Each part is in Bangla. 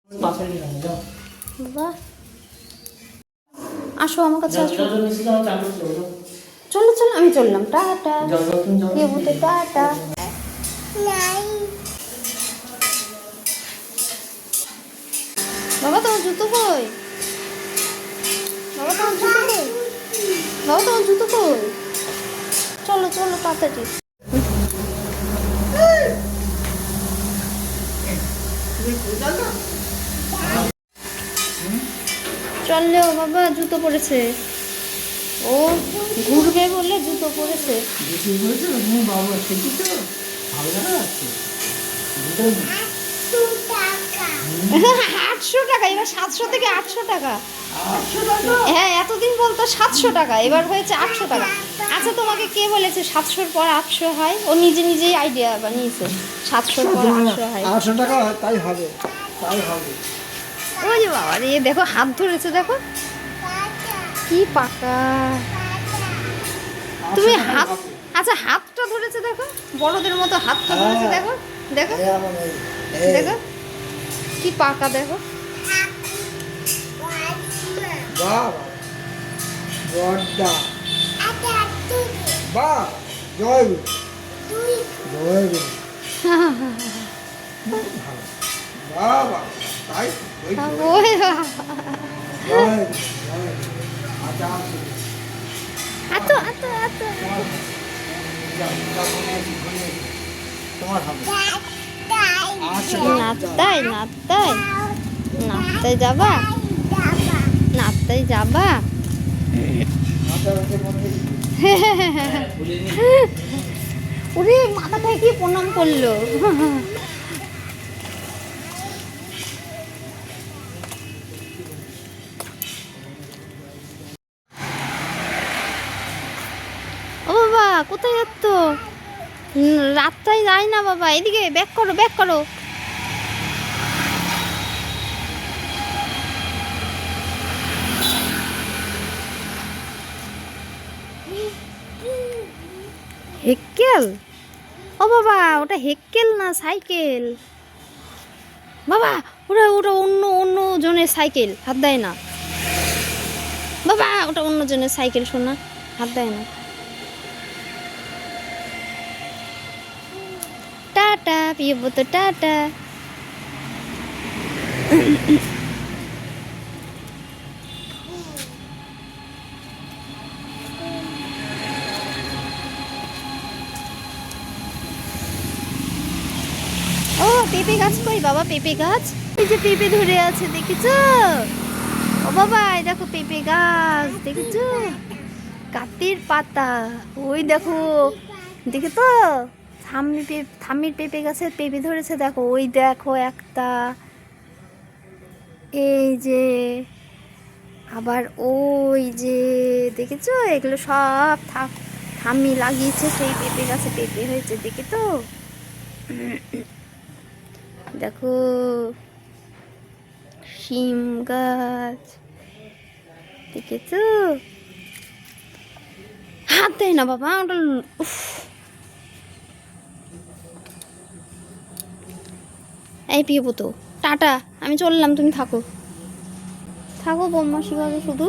বাবা আসো আমার কাছে আসো। চলো চলো আমি চললাম। Tata tata. বাবা তোমার জুতো কই? বাবা তোমার জুতো কই? বাবা তোমার জুতো কই? চলো চলো তাড়াতাড়ি। চললেও বাবা জুতো পরেছে, ও ঘুরবে বলে জুতো পরেছে। 800 টাকা, এবার 700 থেকে 800 টাকা। হ্যাঁ এতদিন বলতো 700 টাকা, এবার হয়েছে 800 টাকা। আচ্ছা তোমাকে কে বলেছে 700-র পর 800 হয়? ও নিজে নিজেই আইডিয়া বানিয়েছে 700-র পর 800 হয়। 800 টাকা তাই হবে, তাই হবে। ওই যে বাবা রে, দেখো হাত ধরেছে, দেখো কি পাকা। তুমি হাত, আচ্ছা হাতটা ধরেছে দেখো, বড়দের মতো হাতটা ধরেছে দেখো, দেখো দেখো কি পাকা, দেখো। বাহ বড়দা, বাহ জয় গুরু, জয় গুরু। বাহ বাহ তাই ওই জয় গুরু, জয় গুরু। আচ্ছা আতো আতো আতো তোমার হবে। নাচতাই নাচতাই নাচতাই যাবা, নাচতাই যাবা। ওরে মাথাটায় কি প্রণাম করলো। ও বাবা কোথায় যাচ্ছ? রাতটাই যাই না বাবা, এদিকে ব্যাক করো ব্যাক করো। হেক্কেল? ও বাবা ওটা হেক্কেল না সাইকেল। বাবা ওটা ওটা অন্য অন্য জনের সাইকেল, হাত দেয় না বাবা, ওটা অন্য জনের সাইকেল, শোনা হাত দেয় না। টাটা প্রিয় তো টাটা। ও পেঁপে গাছ কই বাবা? পেঁপে গাছ, এই যে পেঁপে ধরে আছে দেখেছো? ও বাবা এই দেখো পেঁপে গাছ দেখেছো? কাতির পাতা, ওই দেখো, দেখে তো থামির পেঁপে গাছের পেঁপে ধরেছে দেখো, ওই দেখো একটা, এই যে আবার ওই যে, দেখেছো? এগুলো সব থামি লাগিয়েছে, সেই পেঁপে গাছে পেঁপে হয়েছে, দেখে তো? দেখো শিম গাছ, দেখেছো? হাত দেয় না বাবা ওটা। উফ, এই পিয়ে তো টাটা, আমি চললাম, তুমি থাকো থাকো বদমাশি করো শুধু।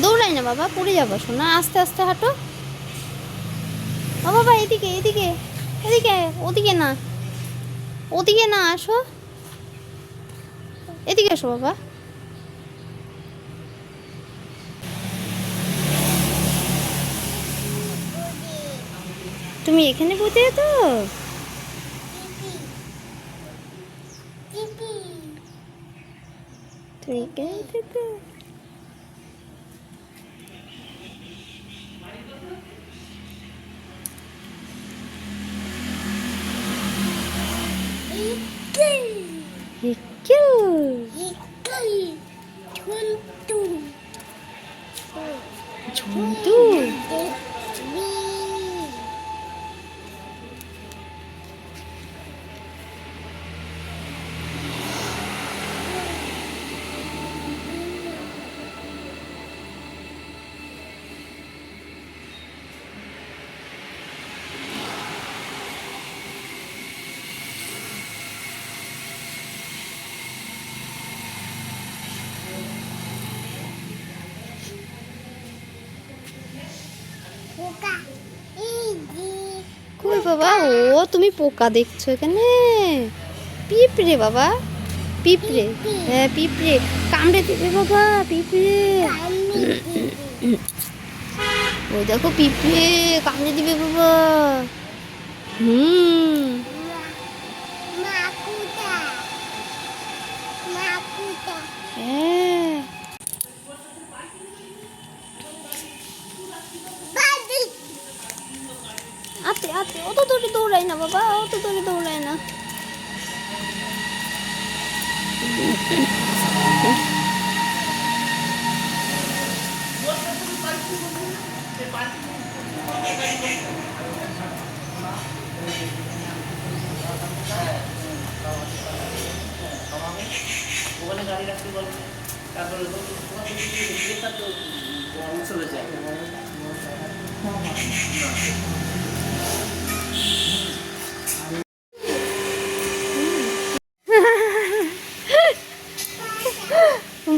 দৌড়াই না বাবা, পড়ে যাবো শোনা, আস্তে আস্তে হাঁটো। ও বাবা এদিকে এদিকে এদিকে, ওদিকে না, ওদিকে না, আসো এদিকে এসো বাবা। তুমি এখানে বসে তো, তুমি এখানে তো। কেউ ঝন্টু কই বাবা? ও তুমি পোকা দেখছো এখানে? পিঁপড়ে বাবা, পিঁপড়ে। হ্যাঁ পিঁপড়ে কামড়ে দেবে বাবা, পিঁপড়ে। ওই দেখো পিঁপড়ে কামড়ে দিবে বাবা। হুম হ্যাঁ আতে আতে, অত দূরে দৌড়াই না বাবা, অত দূরে দৌড়াই না। ওখানে গাড়ি রাখতে বলবে, তারপরে চলে যায়।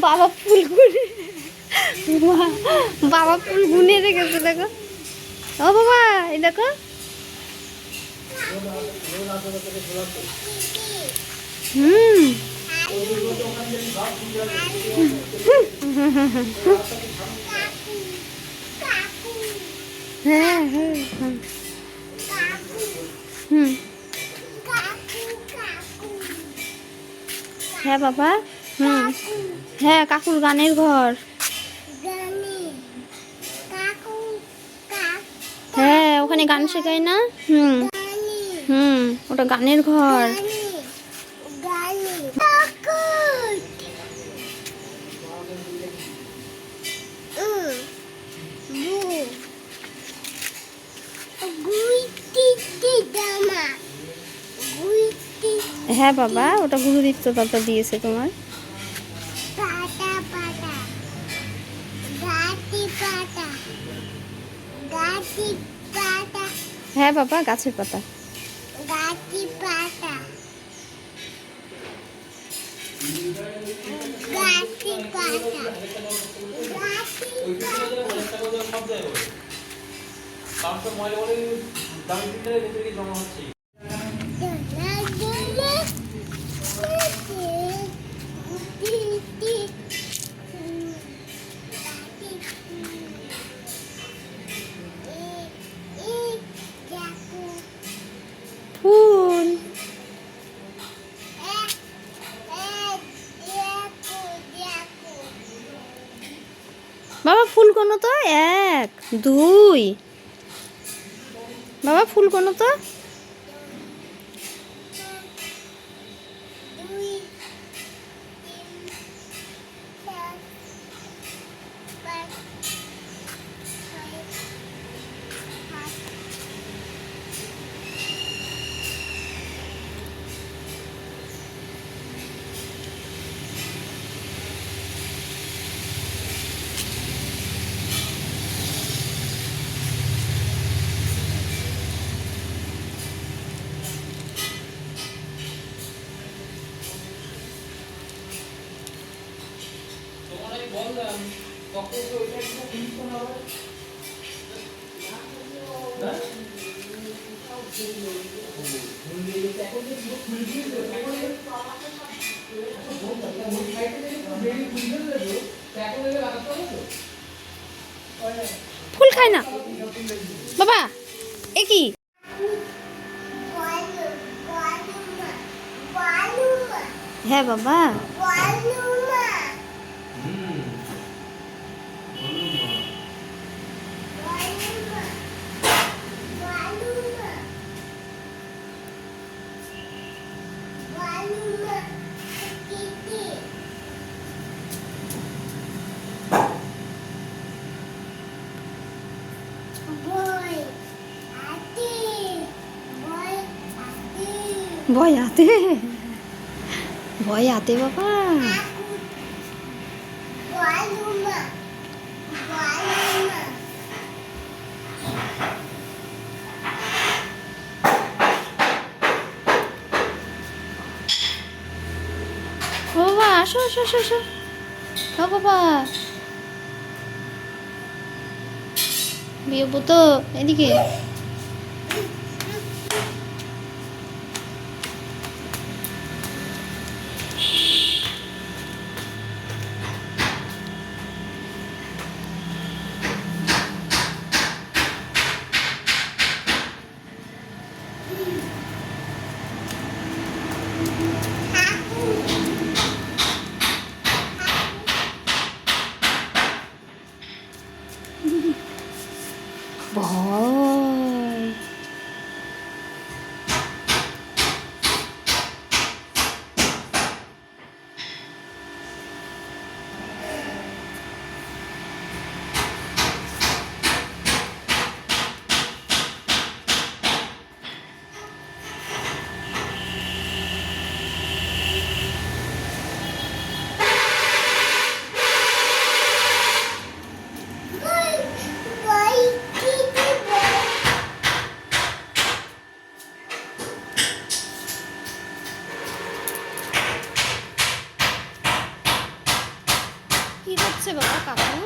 বাবা ফুল গুনে, বাবা ফুল গুনে রেখেছে দেখো। ও বাবা এই দেখো। হুম হ্যাঁ হ্যাঁ হ্যাঁ হুম হ্যাঁ বাবা। হুম হ্যাঁ কাকুর গানের ঘর। হ্যাঁ ওখানে গান শেখায় না? হুম হুম ওটা গানের ঘর। হ্যাঁ বাবা ওটা গুরুদীপ্ত দাদা দিয়েছে তোমার। হ্যাঁ বাবা গাছের পাতা। জমা হচ্ছে। ফুল বাবা ফুল কোনো তো 1 2 বাবা ফুল কোনো তো। বললাম তখন তো ওইটা একটু কিনতে হবে। ফুল খায় না বাবা এ কি? হ্যাঁ বাবা ভয় আতে, ভয় আতে বাবা। ও বাবা, আসো আসো আসো আসো। ও বাবা, বিয়ে তো এদিকে। ভয়। কি করছে বাবা কাকু?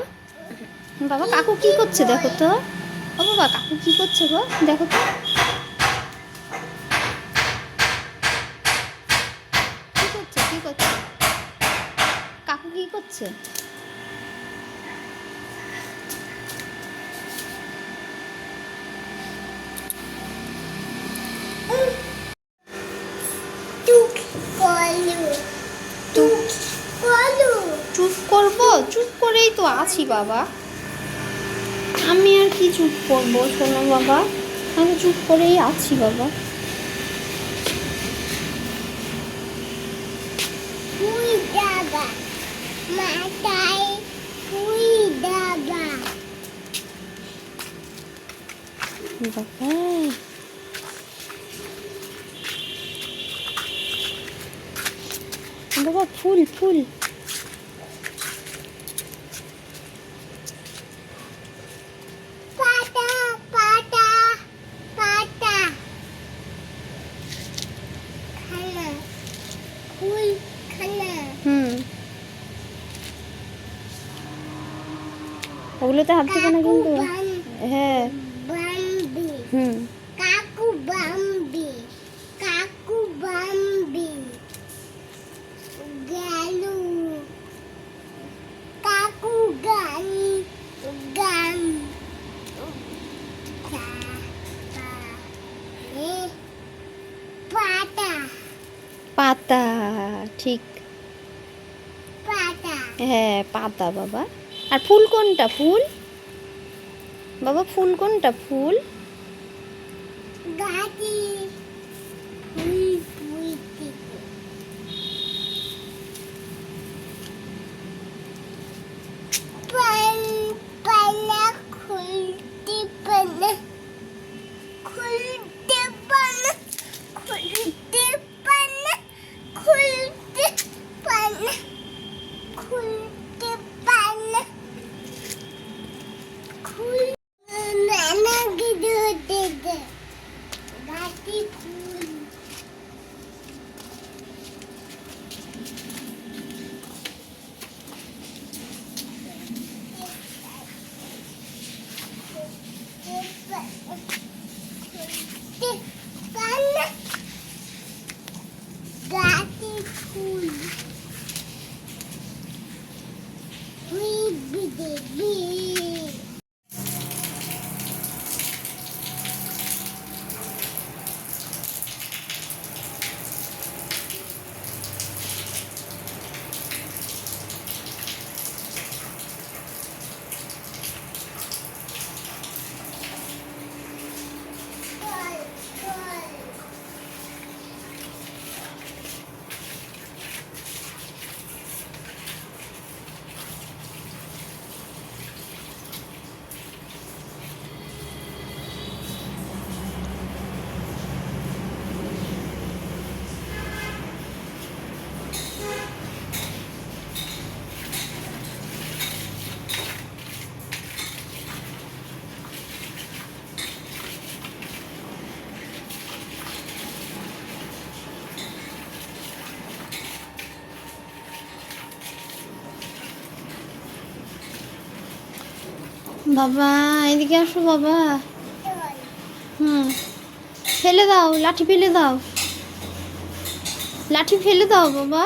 বাবা কাকু কি করছে দেখো তো। ও বাবা, কাকু কি করছে গো, দেখো তো। কি করছে, কি করছে কাকু, কি করছে? চুপ করবো? চুপ করেই তো আছি বাবা। আমি আর কি চুপ করবো শোনো বাবা, আমি চুপ করেই আছি বাবা। বাবা বাবা, ফুল ফুল। ওগুলোতে হাত দেবে না কিন্তু। হ্যাঁ। হুম। কাকু বাম্বি, কাকু বাম্বি গেল, কাকু গান গান পাতা পাতা, ঠিক। পাতা হ্যাঁ পাতা বাবা। আর ফুল কোনটা? ফুল বাবা, ফুল কোনটা? ফুল গাছি ফুল ফুলতে পালা খুলতে পালা খুলতে পালা খুলতে পালা খুলতে পালা খুলতে পালা খুল নানা গিয়ে দে দে গাছি ফুল গাছি ফুল বিদেবী বাবা এদিকে আসো বাবা। হুম, ফেলে দাও, লাঠি ফেলে দাও, লাঠি ফেলে দাও বাবা।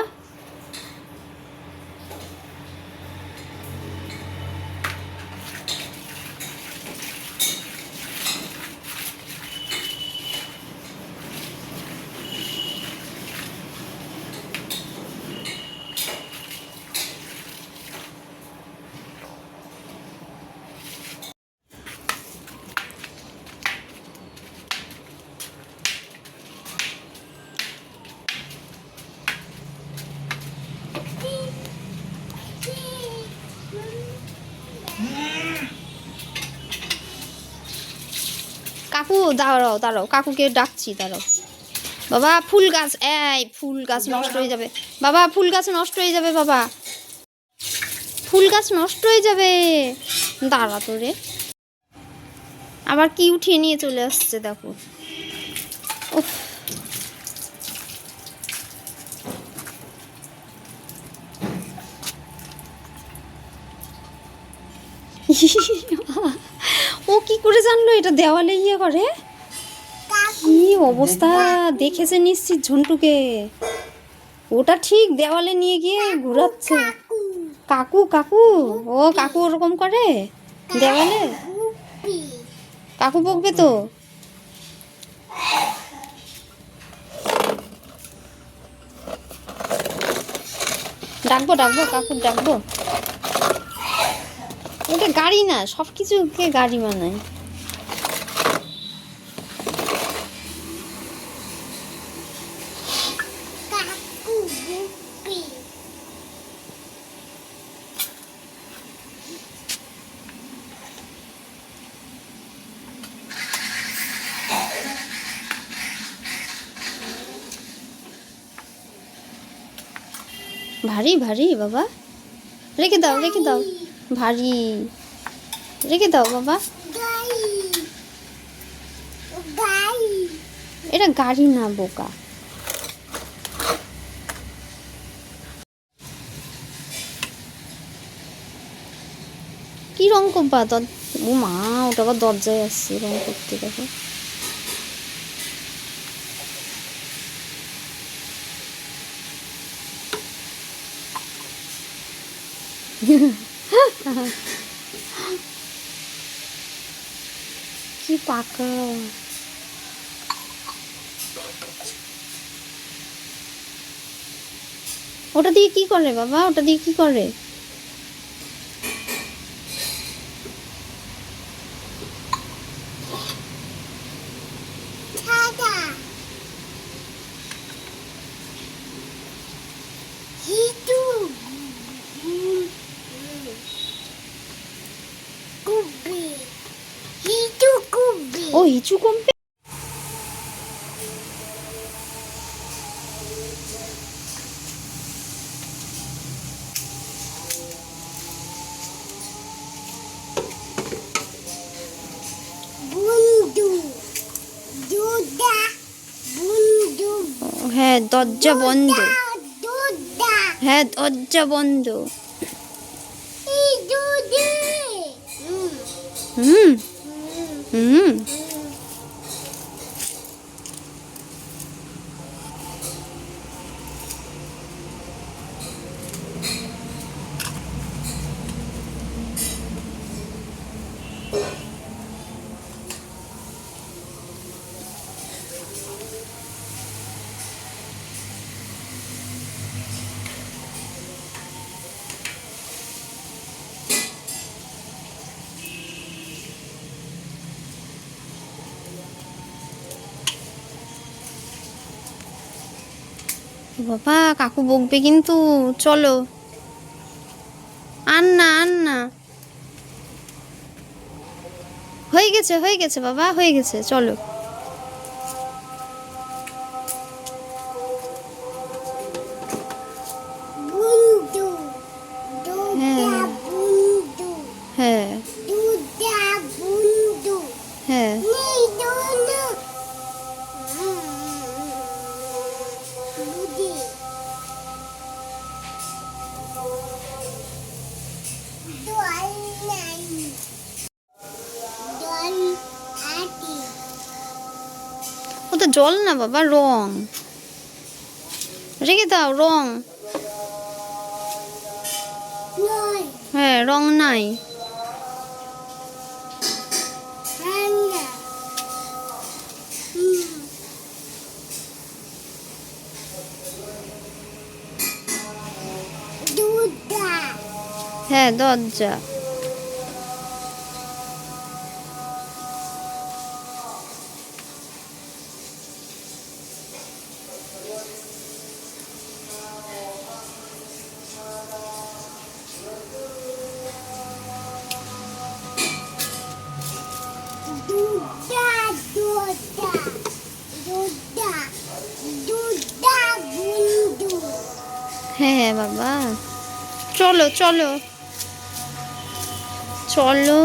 কাকু দাঁড়াও দাঁড়াও, কাকুকে ডাকছি, দাঁড়াও। বাবা ফুল গাছ, এই ফুল গাছ নষ্ট হয়ে যাবে বাবা, ফুল গাছ নষ্ট হয়ে যাবে বাবা, ফুল গাছ নষ্ট হয়ে যাবে। দাঁড়া তো রে, আবার কি উঠিয়ে নিয়ে চলে আসছে দেখো। উফ, ও কি করে জানলো এটা দেওয়ালে ইয়ে করে? কি অবস্থা দেখেছে নিশ্চিত ঝন্টুকে, ওটা ঠিক দেওয়ালে নিয়ে গিয়ে ঘোরাচ্ছে। কাকু কাকু, ও কাকু ওরকম করে দেওয়ালে? কাকু বকবে তো। ডাকবো ডাকবো, কাকুর ডাকবো। ওটা গাড়ি না, সব কিছুকে গাড়ি বানায়। ভারী ভারী বাবা, রেখে দাও রেখে দাও, ভারী, রেখে দাও বাবা। এটা গাড়ি না বোকা। কি রং করবা? ও মা, ওটা আবার দরজায় আসছে রং করতে, দেখো। কি পাকা। ওটা দিয়ে কি করে বাবা, ওটা দিয়ে কি করে? ও হিচু কমবে। হ্যাঁ দরজা বন্ধ, হ্যাঁ দরজা বন্ধ। হুম হুম। বাবা কাকু বকবে কিন্তু, চলো। আন না আন না, হয়ে গেছে বাবা, হয়ে গেছে, চলো। হ্যাঁ হ্যাঁ হ্যাঁ। ওটা জল না বাবা, রং। রেখে দাও, রং। হ্যাঁ, রং নাই। হ্যাঁ, দরজা। হ্যাঁ হ্যাঁ বাবা, চলো চলো চলো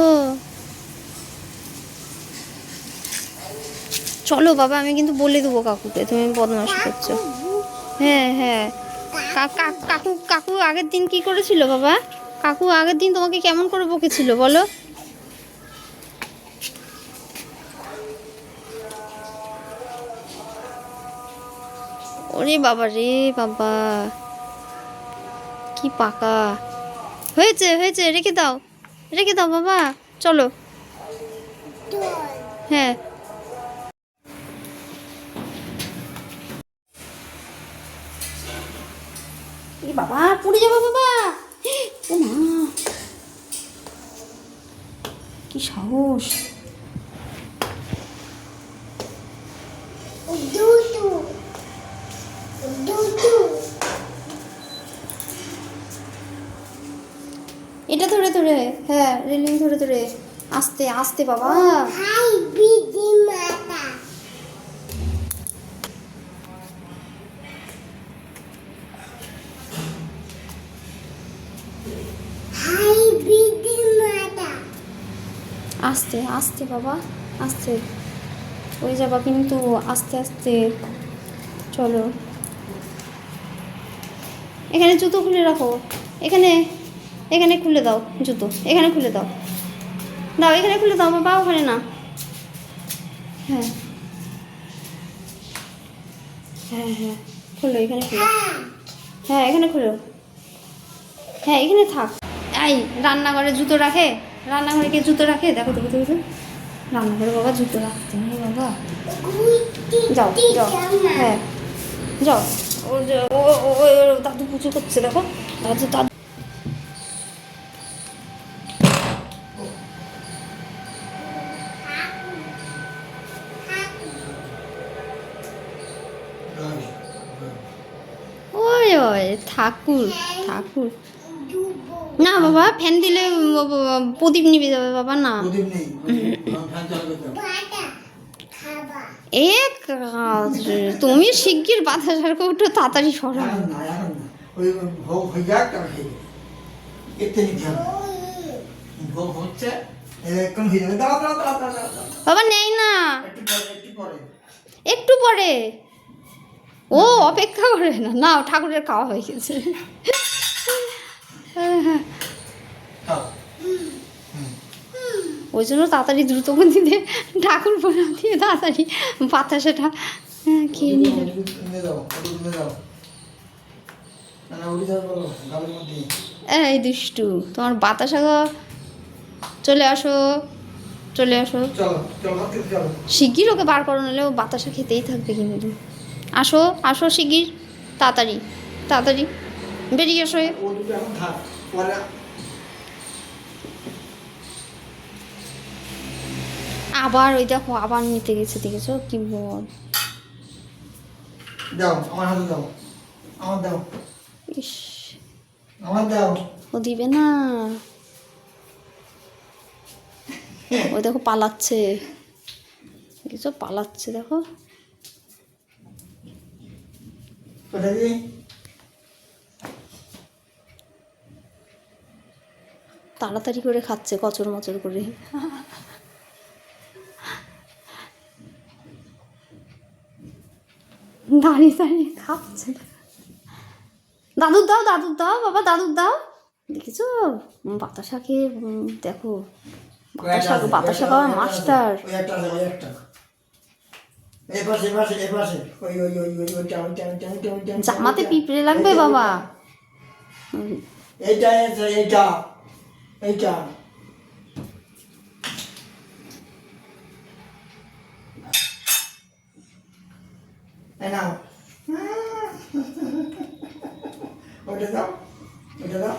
চলো বাবা, আমি কিন্তু বলে দেবো কাকুকে তুমি বদমাশি করছো। হ্যাঁ হ্যাঁ, কাকু কাকু আগের দিন কি করেছিল বাবা? কাকু আগের দিন তোমাকে কেমন করে বকেছিল বলো? ওরে বাবা রে বাবা, কি পাকা হয়েছে হয়েছে, রেখে দাও রেখে দাও বাবা, চলো। হ্যাঁ, এ বাবা পড়ে যাবো বাবা, ও মা কি সাহস! এটা ধরে ধরে, হ্যাঁ রেলিং ধরে ধরে, আস্তে আস্তে বাবা। আস্তে আস্তে বাবা, আস্তে হয়ে যাবা কিন্তু, আস্তে আস্তে চলো। এখানে জুতো খুলে রাখো, এখানে এখানে খুলে দাও জুতো, এখানে খুলে দাও, দাও এখানে খুলে দাও বাবা, ওখানে না। হ্যাঁ হ্যাঁ হ্যাঁ, খুলো এখানে খুলো, হ্যাঁ এখানে খুলো, হ্যাঁ এখানে থাক। এই রান্নাঘরে জুতো রাখে? রান্নাঘরে কে জুতো রাখে? দেখো দেখো দেখো, রান্নাঘরে বাবা জুতো রাখতে নেই বাবা। যাও যাও, হ্যাঁ যাও। ও দাদু পুজো করছে, দেখো দাদু দাদু। ওই ওই ঠাকুর ঠাকুর না বাবা, ফ্যান দিলে প্রদীপ নিভে যাবে বাবা, না। এ কাজ, তুমি শিগগির বাতাসার কৌটো তাড়াতাড়ি সরা। বাবা নেই না, একটু পরে। ও অপেক্ষা করে না, না ঠাকুরের খাওয়া হয়ে গেছে। ওই জন্য তাড়াতাড়ি দ্রুত গতিতে ঠাকুর প্রণাম দিয়ে তাড়াতাড়ি বাতাসাটা খেয়ে নিয়ে। এই দুষ্টু, তোমার বাতাসা চলে আসো চলে আসো, শিগগির ওকে বার করো, নাহলে ও বাতাসা খেতেই থাকবে কিন্তু। আসো আসো শিগগির, তাড়াতাড়ি তাড়াতাড়ি বেরিয়ে আসো। আবার ওই দেখো, আবার নিতে গেছে, দেখেছো কি বল। দাও আমার হাতে দাও, আমার দাও, ইস, আমার দাও। ও দিবে না, ওই দেখো পালাচ্ছে, দেখেছো পালাচ্ছে, দেখো। তাড়াতাড়ি করে খাচ্ছে, কচর মচর করে। দাঁড়িয়ে দাঁড়িয়ে খাচ্ছে। দাদুর দাও দাদুর দাও বাবা, দাদুর দাও। দেখেছো বাতাসা খেয়ে, দেখো বাতাসা বাতাসা খাওয়ার মাস্টার। এপাশে এপাশে এপাশে ওই ওই ওই ওই ওইটা ওইটা ওইটা ওইটা ওইটা জামাতে পিঁপড়ে লাগবে বাবা। এইটা এইটা এইটা এইটা এই নাও ওটা দাও ওটা দাও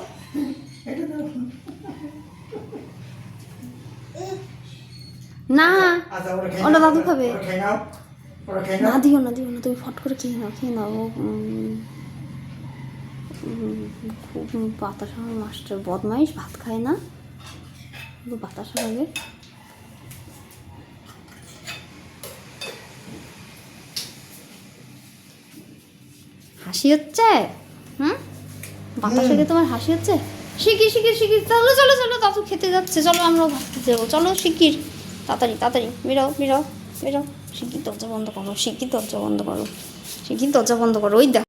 এটা দাও না আচ্ছা ওটা খেয়ে ওটা নাও, দাদু খাবে। ওটা খেয়ে নাও ওটা খেয়ে না নাও দিও না তুমি ফট করে খেয়ে নাও ও খুব বাতাসা মাস্টার বদমাইশ, ভাত খায় না, শুধু বাতাসা লাগে। হাসি হচ্ছে? হুম, বাতাসা খেয়ে তোমার হাসি হচ্ছে? শিগগির শিগগির শিগগির চলো চলো চলো, দাদু খেতে যাচ্ছে, চলো আমরাও ভাত খেতে যাবো, চলো শিগগির তাড়াতাড়ি তাড়াতাড়ি বেরাও বেরাও বেরাও, শিগগির দরজা বন্ধ করো, শিগগির দরজা বন্ধ করো, শিগগির দরজা বন্ধ করো। ওই দেখ